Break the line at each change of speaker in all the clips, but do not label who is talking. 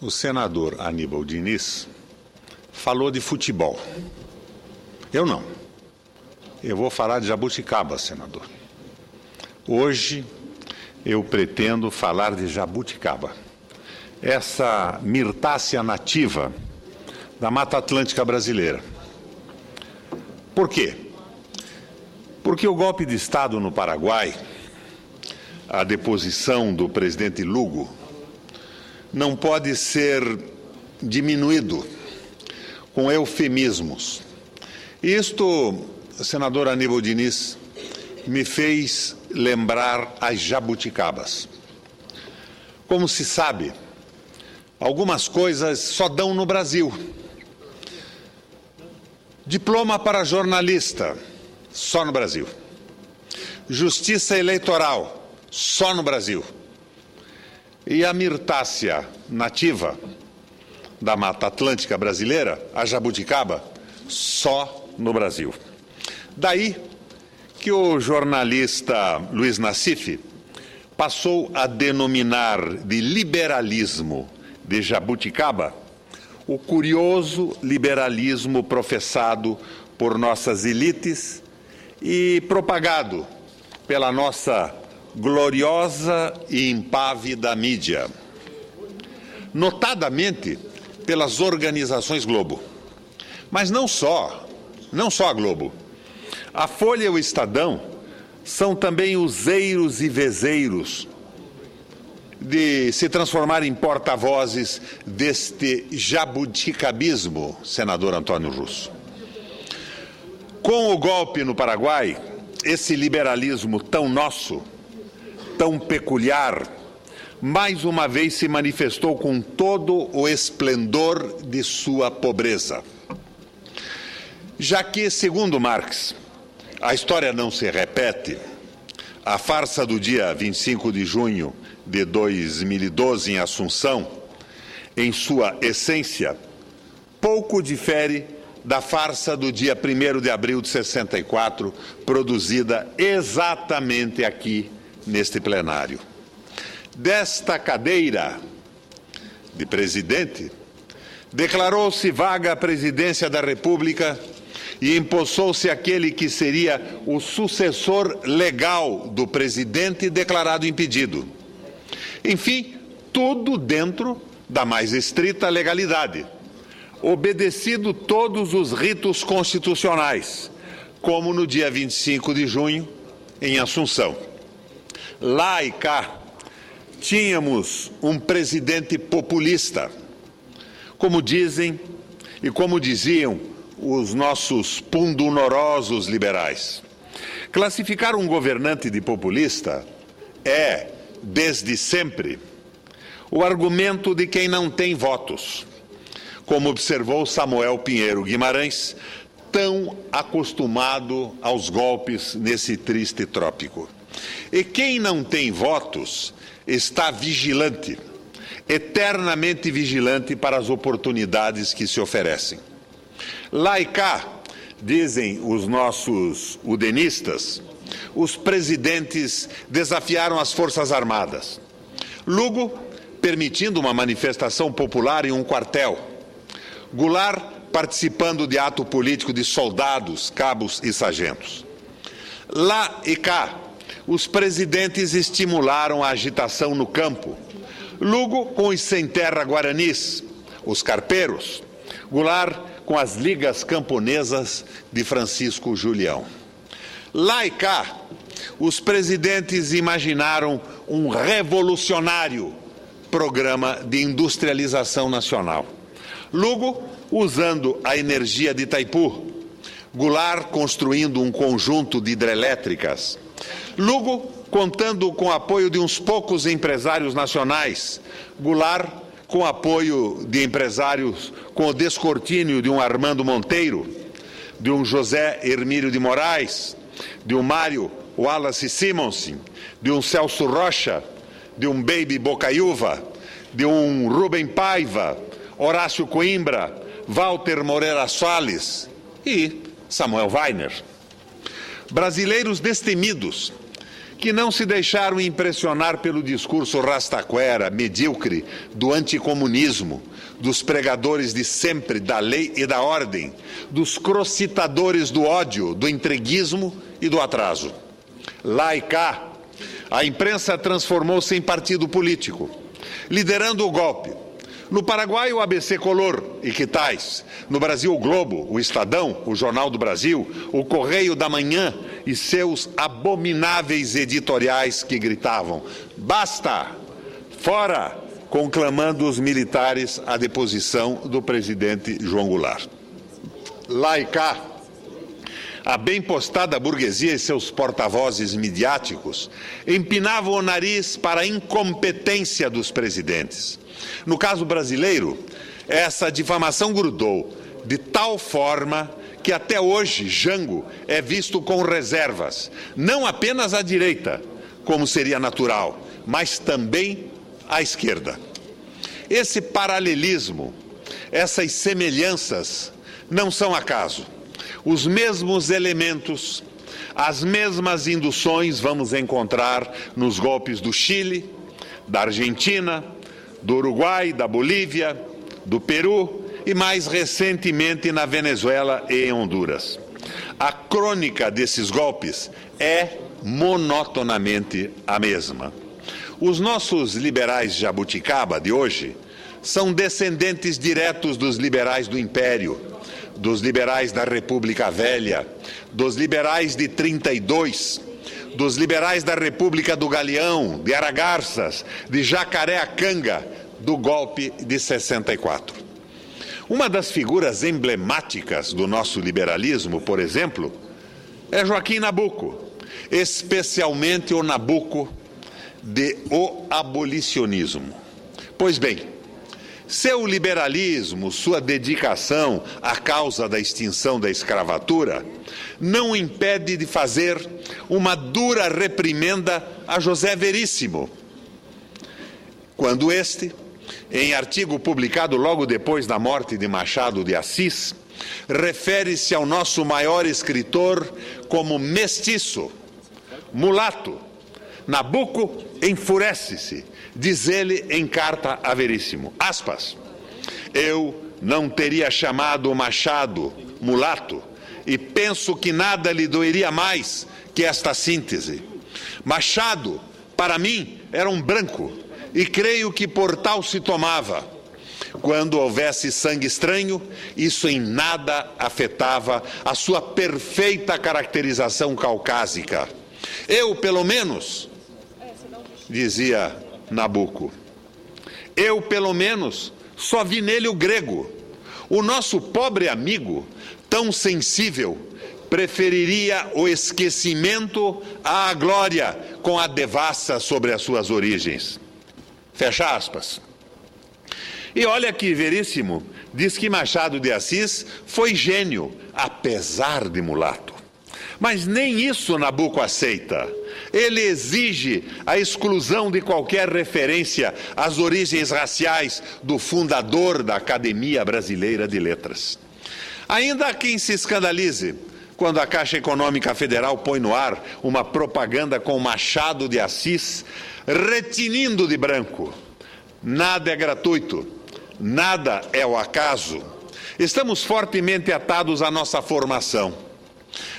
O senador Aníbal Diniz falou de futebol. Eu não. Eu vou falar de jabuticaba, senador. Hoje eu pretendo falar de jabuticaba. Essa mirtácea nativa da Mata Atlântica brasileira. Por quê? Porque o golpe de Estado no Paraguai, a deposição do presidente Lugo, não pode ser diminuído com eufemismos. Isto, senador Aníbal Diniz, me fez lembrar as jabuticabas. Como se sabe, algumas coisas só dão no Brasil. Diploma para jornalista, só no Brasil. Justiça eleitoral, só no Brasil. E a mirtácea nativa da Mata Atlântica brasileira, a jabuticaba, só no Brasil. Daí que o jornalista Luiz Nassif passou a denominar de liberalismo de jabuticaba o curioso liberalismo professado por nossas elites e propagado pela nossa gloriosa e impávida mídia, notadamente pelas organizações Globo. Mas não só a Globo. A Folha e o Estadão são também useiros e vezeiros de se transformar em porta-vozes deste jabuticabismo, senador Antônio Russo. Com o golpe no Paraguai, esse liberalismo tão nosso, tão peculiar, mais uma vez se manifestou com todo o esplendor de sua pobreza. Já que, segundo Marx, a história não se repete, a farsa do dia 25 de junho de 2012 em Assunção, em sua essência, pouco difere da farsa do dia 1º de abril de 64, produzida exatamente aqui neste plenário. Desta cadeira de presidente, declarou-se vaga a presidência da República e empossou-se aquele que seria o sucessor legal do presidente declarado impedido. Enfim, tudo dentro da mais estrita legalidade, obedecido todos os ritos constitucionais, como no dia 25 de junho, em Assunção. Lá e cá, tínhamos um presidente populista, como dizem e como diziam os nossos pundonorosos liberais. Classificar um governante de populista é, desde sempre, o argumento de quem não tem votos, como observou Samuel Pinheiro Guimarães, tão acostumado aos golpes nesse triste trópico. E quem não tem votos está vigilante, eternamente vigilante para as oportunidades que se oferecem. Lá e cá, dizem os nossos udenistas, os presidentes desafiaram as Forças Armadas. Lugo, permitindo uma manifestação popular em um quartel. Goulart, participando de ato político de soldados, cabos e sargentos. Lá e cá, os presidentes estimularam a agitação no campo. Lugo com os sem-terra guaranis, os carpeiros. Goulart com as ligas camponesas de Francisco Julião. Lá e cá, os presidentes imaginaram um revolucionário programa de industrialização nacional. Lugo usando a energia de Itaipu. Goulart construindo um conjunto de hidrelétricas. Lugo contando com o apoio de uns poucos empresários nacionais. Goulart com apoio de empresários com o descortínio de um Armando Monteiro, de um José Hermílio de Moraes, de um Mário Wallace Simonsen, de um Celso Rocha, de um Baby Bocaiúva, de um Rubem Paiva, Horácio Coimbra, Walter Moreira Salles e Samuel Weiner. Brasileiros destemidos que não se deixaram impressionar pelo discurso rastaquera, medíocre, do anticomunismo, dos pregadores de sempre da lei e da ordem, dos crocitadores do ódio, do entreguismo e do atraso. Lá e cá, a imprensa transformou-se em partido político, liderando o golpe. No Paraguai, o ABC Color e Quitais. No Brasil, o Globo, o Estadão, o Jornal do Brasil, o Correio da Manhã e seus abomináveis editoriais que gritavam: basta! Fora! Conclamando os militares à deposição do presidente João Goulart. Lá e cá, a bem postada burguesia e seus porta-vozes midiáticos empinavam o nariz para a incompetência dos presidentes. No caso brasileiro, essa difamação grudou de tal forma que até hoje Jango é visto com reservas, não apenas à direita, como seria natural, mas também à esquerda. Esse paralelismo, essas semelhanças, não são acaso. Os mesmos elementos, as mesmas induções vamos encontrar nos golpes do Chile, da Argentina, do Uruguai, da Bolívia, do Peru e, mais recentemente, na Venezuela e em Honduras. A crônica desses golpes é monotonamente a mesma. Os nossos liberais jabuticaba de hoje são descendentes diretos dos liberais do Império, dos liberais da República Velha, dos liberais de 32, dos liberais da República do Galeão, de Aragarças, de Jacareacanga, do golpe de 64. Uma das figuras emblemáticas do nosso liberalismo, por exemplo, é Joaquim Nabuco, especialmente o Nabuco de O Abolicionismo. Pois bem, seu liberalismo, sua dedicação à causa da extinção da escravatura, não impede de fazer uma dura reprimenda a José Veríssimo, quando este, em artigo publicado logo depois da morte de Machado de Assis, refere-se ao nosso maior escritor como mestiço, mulato. Nabuco enfurece-se, diz ele em carta a Veríssimo, aspas, eu não teria chamado o Machado mulato e penso que nada lhe doeria mais que esta síntese. Machado, para mim, era um branco e creio que por tal se tomava. Quando houvesse sangue estranho, isso em nada afetava a sua perfeita caracterização caucásica. Eu, pelo menos, dizia Nabuco, eu, pelo menos, só vi nele o grego. O nosso pobre amigo, tão sensível, preferiria o esquecimento à glória com a devassa sobre as suas origens. Fecha aspas. E olha que Veríssimo diz que Machado de Assis foi gênio, apesar de mulato. Mas nem isso Nabuco aceita. Ele exige a exclusão de qualquer referência às origens raciais do fundador da Academia Brasileira de Letras. Ainda há quem se escandalize quando a Caixa Econômica Federal põe no ar uma propaganda com Machado de Assis retinindo de branco. Nada é gratuito, nada é o acaso. Estamos fortemente atados à nossa formação,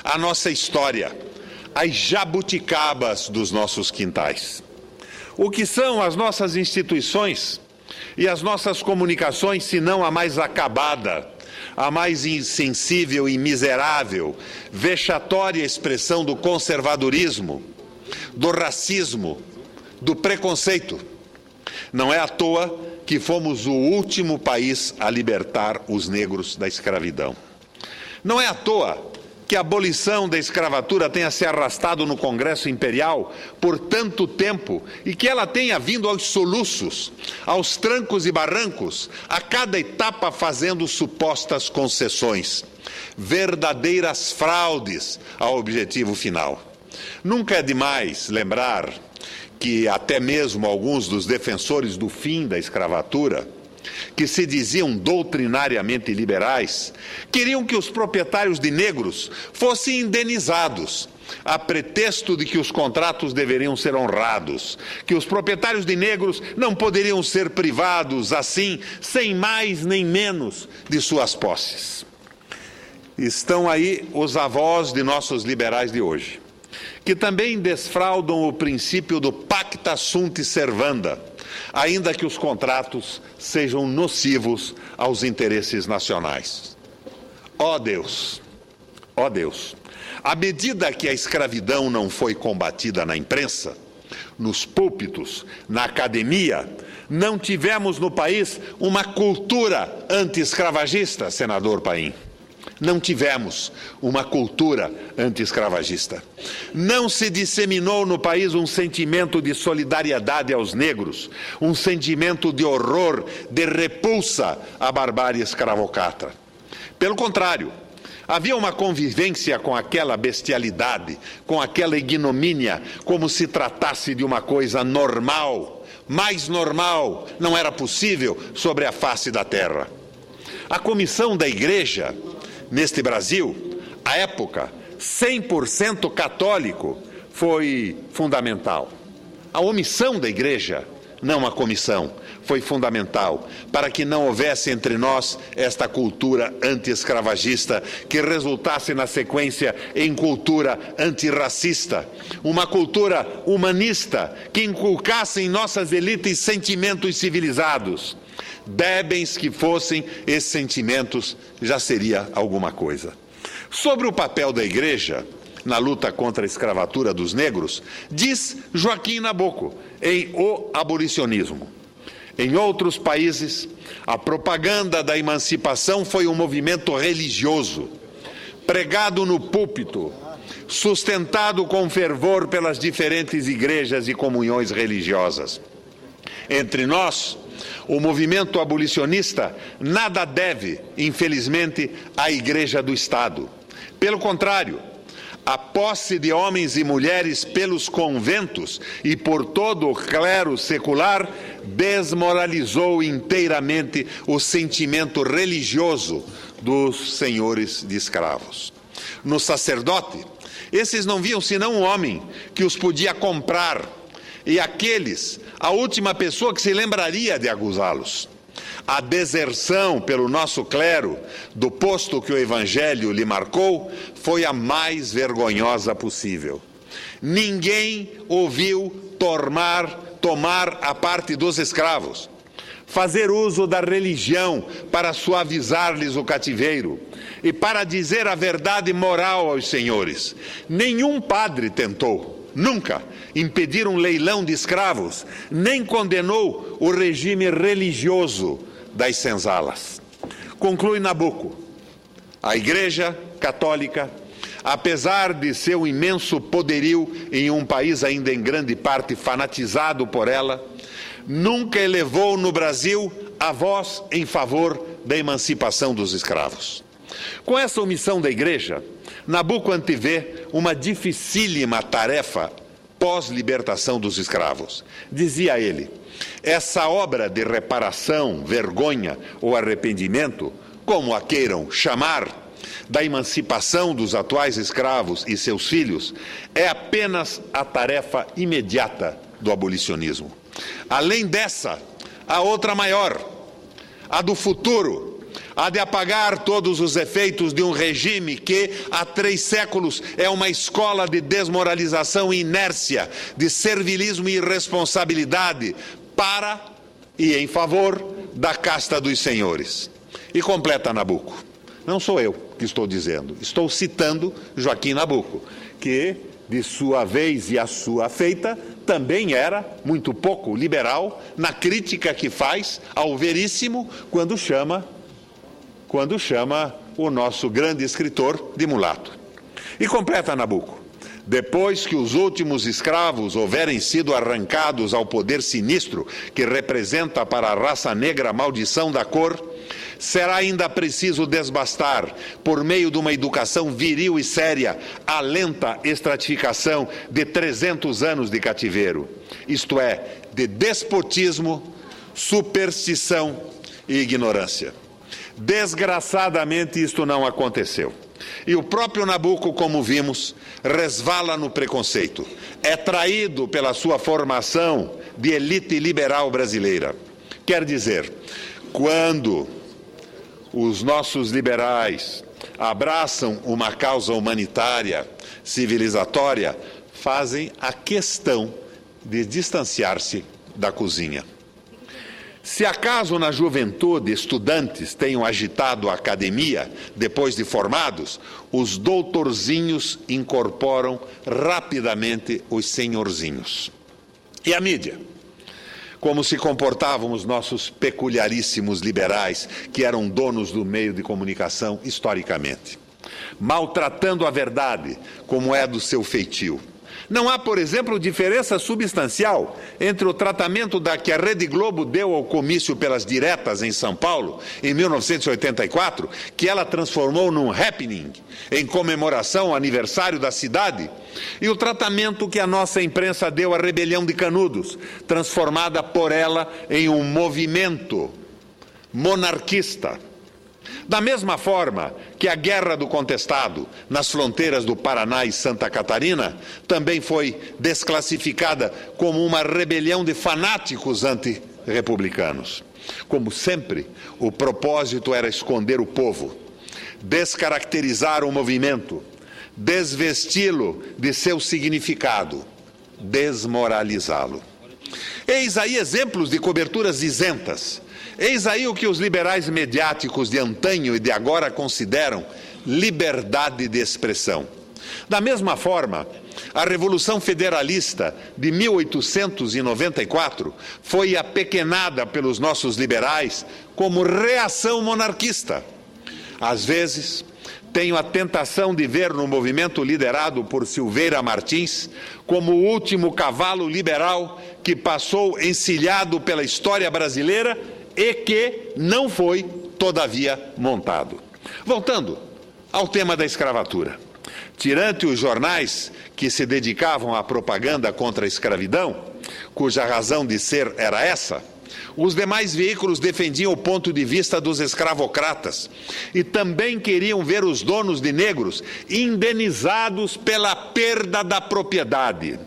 à nossa história, às jabuticabas dos nossos quintais. O que são as nossas instituições e as nossas comunicações, se não a mais acabada, a mais insensível e miserável, vexatória expressão do conservadorismo, do racismo, do preconceito? Não é à toa que fomos o último país a libertar os negros da escravidão. Não é à toa que a abolição da escravatura tenha se arrastado no Congresso Imperial por tanto tempo e que ela tenha vindo aos soluços, aos trancos e barrancos, a cada etapa fazendo supostas concessões, verdadeiras fraudes ao objetivo final. Nunca é demais lembrar que até mesmo alguns dos defensores do fim da escravatura, que se diziam doutrinariamente liberais, queriam que os proprietários de negros fossem indenizados a pretexto de que os contratos deveriam ser honrados, que os proprietários de negros não poderiam ser privados, assim, sem mais nem menos, de suas posses. Estão aí os avós de nossos liberais de hoje, que também desfraudam o princípio do pacta sunt servanda, ainda que os contratos sejam nocivos aos interesses nacionais. Ó Deus, ó Deus, à medida que a escravidão não foi combatida na imprensa, nos púlpitos, na academia, não tivemos no país uma cultura anti-escravagista, senador Paim. Não tivemos uma cultura anti-escravagista. Não se disseminou no país um sentimento de solidariedade aos negros, um sentimento de horror, de repulsa à barbárie escravocrata. Pelo contrário, havia uma convivência com aquela bestialidade, com aquela ignomínia, como se tratasse de uma coisa normal. Mais normal não era possível sobre a face da terra. A comissão da Igreja, neste Brasil, à época, 100% católico, foi fundamental. A omissão da Igreja, não a comissão, foi fundamental para que não houvesse entre nós esta cultura anti-escravagista que resultasse na sequência em cultura antirracista, uma cultura humanista que inculcasse em nossas elites sentimentos civilizados. Débeis que fossem esses sentimentos, já seria alguma coisa. Sobre o papel da Igreja na luta contra a escravatura dos negros, diz Joaquim Nabuco em O Abolicionismo. Em outros países, a propaganda da emancipação foi um movimento religioso, pregado no púlpito, sustentado com fervor pelas diferentes igrejas e comunhões religiosas. Entre nós, o movimento abolicionista nada deve, infelizmente, à Igreja do Estado. Pelo contrário, a posse de homens e mulheres pelos conventos e por todo o clero secular desmoralizou inteiramente o sentimento religioso dos senhores de escravos. No sacerdote, esses não viam senão um homem que os podia comprar, e aqueles, a última pessoa que se lembraria de acusá-los. A deserção pelo nosso clero do posto que o Evangelho lhe marcou foi a mais vergonhosa possível. Ninguém ouviu tomar a parte dos escravos, fazer uso da religião para suavizar-lhes o cativeiro e para dizer a verdade moral aos senhores. Nenhum padre tentou, nunca, impedir um leilão de escravos, nem condenou o regime religioso das senzalas. Conclui Nabuco: a Igreja Católica, apesar de seu imenso poderio em um país ainda em grande parte fanatizado por ela, nunca elevou no Brasil a voz em favor da emancipação dos escravos. Com essa omissão da Igreja, Nabuco antevê uma dificílima tarefa pós-libertação dos escravos. Dizia ele: essa obra de reparação, vergonha ou arrependimento, como a queiram chamar, da emancipação dos atuais escravos e seus filhos, é apenas a tarefa imediata do abolicionismo. Além dessa, há outra maior, a do futuro, a de apagar todos os efeitos de um regime que, há 3 séculos, é uma escola de desmoralização e inércia, de servilismo e irresponsabilidade para e em favor da casta dos senhores. E completa Nabuco: não sou eu que estou dizendo, estou citando Joaquim Nabuco, que, de sua vez e a sua feita, também era muito pouco liberal na crítica que faz ao Veríssimo quando chama o nosso grande escritor de mulato. E completa Nabuco: depois que os últimos escravos houverem sido arrancados ao poder sinistro que representa para a raça negra a maldição da cor, será ainda preciso desbastar, por meio de uma educação viril e séria, a lenta estratificação de 300 anos de cativeiro, isto é, de despotismo, superstição e ignorância. Desgraçadamente, isto não aconteceu. E o próprio Nabuco, como vimos, resvala no preconceito. É traído pela sua formação de elite liberal brasileira. Quer dizer, quando os nossos liberais abraçam uma causa humanitária, civilizatória, fazem a questão de distanciar-se da cozinha. Se acaso na juventude estudantes tenham agitado a academia depois de formados, os doutorzinhos incorporam rapidamente os senhorzinhos. E a mídia? Como se comportavam os nossos peculiaríssimos liberais, que eram donos do meio de comunicação historicamente? Maltratando a verdade, como é do seu feitio. Não há, por exemplo, diferença substancial entre o tratamento que a Rede Globo deu ao comício pelas diretas em São Paulo, em 1984, que ela transformou num happening, em comemoração ao aniversário da cidade, e o tratamento que a nossa imprensa deu à rebelião de Canudos, transformada por ela em um movimento monarquista. Da mesma forma que a Guerra do Contestado, nas fronteiras do Paraná e Santa Catarina, também foi desclassificada como uma rebelião de fanáticos antirrepublicanos. Como sempre, o propósito era esconder o povo, descaracterizar o movimento, desvesti-lo de seu significado, desmoralizá-lo. Eis aí exemplos de coberturas isentas. Eis aí o que os liberais mediáticos de antanho e de agora consideram liberdade de expressão. Da mesma forma, a Revolução Federalista de 1894 foi apequenada pelos nossos liberais como reação monarquista. Às vezes, tenho a tentação de ver no movimento liderado por Silveira Martins como o último cavalo liberal que passou encilhado pela história brasileira e que não foi, todavia, montado. Voltando ao tema da escravatura. Tirante os jornais que se dedicavam à propaganda contra a escravidão, cuja razão de ser era essa, os demais veículos defendiam o ponto de vista dos escravocratas e também queriam ver os donos de negros indenizados pela perda da propriedade.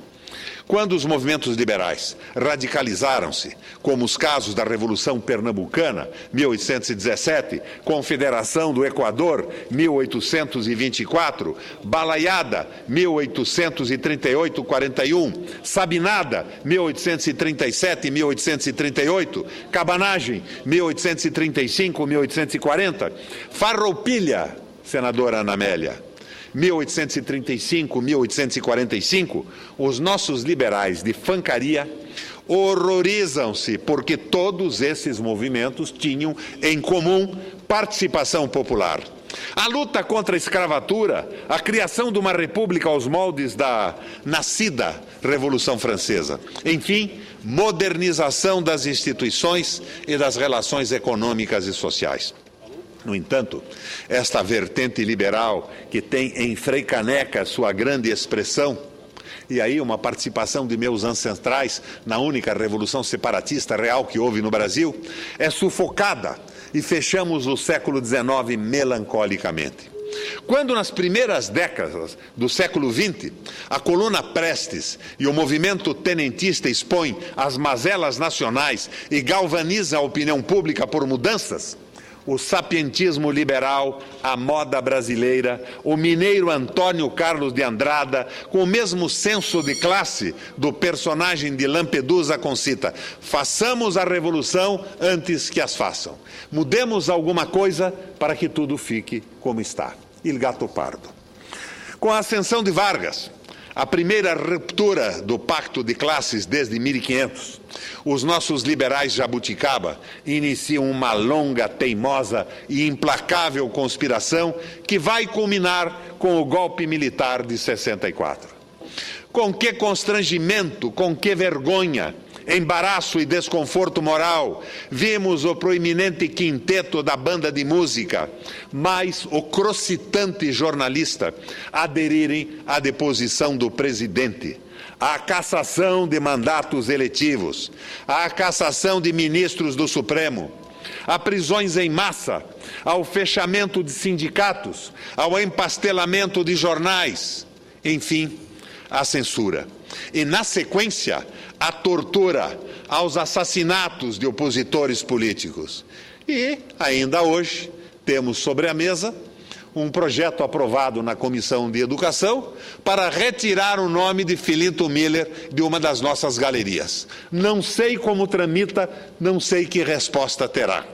Quando os movimentos liberais radicalizaram-se, como os casos da Revolução Pernambucana, 1817, Confederação do Equador, 1824, Balaiada, 1838-41, Sabinada, 1837-1838, Cabanagem, 1835-1840, Farroupilha, senadora Ana Amélia, 1835, 1845, os nossos liberais de fancaria horrorizam-se porque todos esses movimentos tinham em comum participação popular. A luta contra a escravatura, a criação de uma república aos moldes da nascida Revolução Francesa. Enfim, modernização das instituições e das relações econômicas e sociais. No entanto, esta vertente liberal, que tem em Frei Caneca sua grande expressão, e aí uma participação de meus ancestrais na única revolução separatista real que houve no Brasil, é sufocada e fechamos o século XIX melancolicamente. Quando nas primeiras décadas do século XX, a coluna Prestes e o movimento tenentista expõem as mazelas nacionais e galvaniza a opinião pública por mudanças, o sapientismo liberal, a moda brasileira, o mineiro Antônio Carlos de Andrada, com o mesmo senso de classe do personagem de Lampedusa Concita. Façamos a revolução antes que as façam. Mudemos alguma coisa para que tudo fique como está. Il Gatto Pardo. Com a ascensão de Vargas, a primeira ruptura do pacto de classes desde 1500, os nossos liberais jabuticaba iniciam uma longa, teimosa e implacável conspiração que vai culminar com o golpe militar de 64. Com que constrangimento, com que vergonha, embaraço e desconforto moral, vimos o proeminente quinteto da banda de música, mais o crocitante jornalista, aderirem à deposição do presidente, à cassação de mandatos eletivos, à cassação de ministros do Supremo, a prisões em massa, ao fechamento de sindicatos, ao empastelamento de jornais, enfim, à censura. E, na sequência, à tortura, aos assassinatos de opositores políticos. E, ainda hoje, temos sobre a mesa um projeto aprovado na Comissão de Educação para retirar o nome de Filinto Miller de uma das nossas galerias. Não sei como tramita, não sei que resposta terá.